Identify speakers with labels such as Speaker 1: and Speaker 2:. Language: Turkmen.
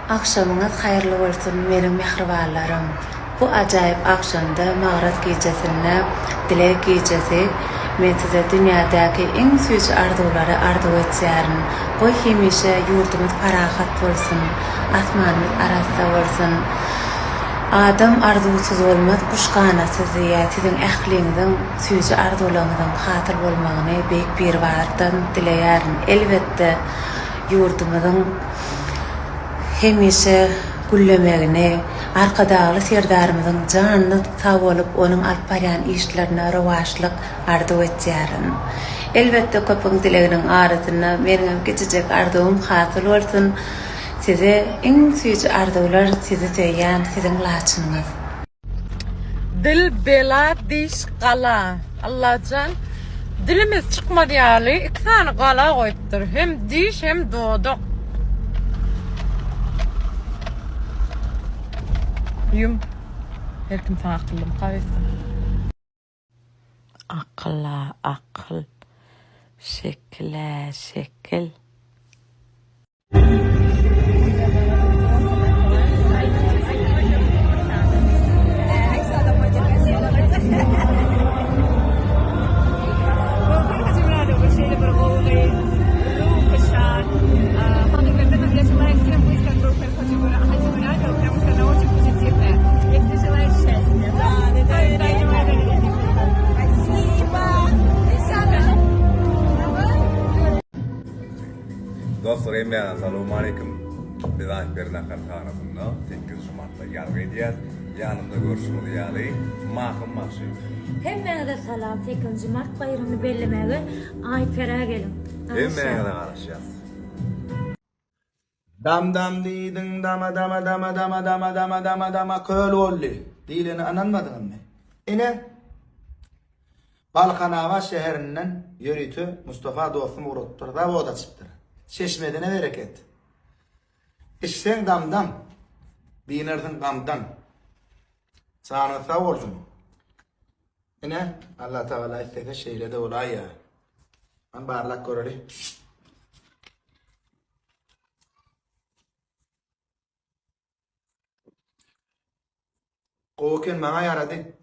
Speaker 1: Akşamınız hayırlı olsun menin mehribanlarym. Bu ajaýyp akşamda Magrat gecesinde dilek gecesi men size dünýädäki iň süýji arzulary arzu etýärin. Goý hemişe ýurdumyz parahat bolsun, asmanymyz arasda bolsun. Adam arzusuz bolmaz, kuşkanasyz ýa siziň ähliňiziň süýji arzularyňyň hatyr bolmagyny beýik bir wagtdan dileýärin. Elbetde ýurdumyzyň hemişe güllemegini, arkadaşly serdarymyzyň janyny sag bolup, onuň alyp barýan işlerine rowaşlyk arzu etýärin. Elbetde köpüň dileginiň arasynda meniň geçijek arzum hasyl bolsun. Size iň süýji arzular sizi söýýän siziň laçynyňyz.
Speaker 2: Dil bela diş qala. Allahcan dilimiz çıkmadı ýaly iki tane qala goýupdyr. Hem diş hem dodok. Yum. Her kim sana aklım qaýsy? Akla akıl. Şekle şekil.
Speaker 3: Dostlar, assalamu alaikum. Biz Ayberden Karkanası'nda 8 Mart'ta yargı edeceğiz. Yanımda görüşümüz yani Mahkum Mahşim.
Speaker 4: Hemmene de salam 8 Mart bayramını bellemege Ayper'e gelin.
Speaker 3: Hemmene de karışacağız.
Speaker 5: Dam dam diydin dama dama dama dama dama dama dama dama köl olli. Dilini ananmadın mı? Ine Balkanava şehrinden yürütü Mustafa Dostum uruttur da voda çıptır. Çeşmedine bereket. İşten damdam, binerdin damdan. Sana sağ olsun. Yine Allah Teala istese şehrede olay ya. Ben barlak göreli. Koken bana yaradı.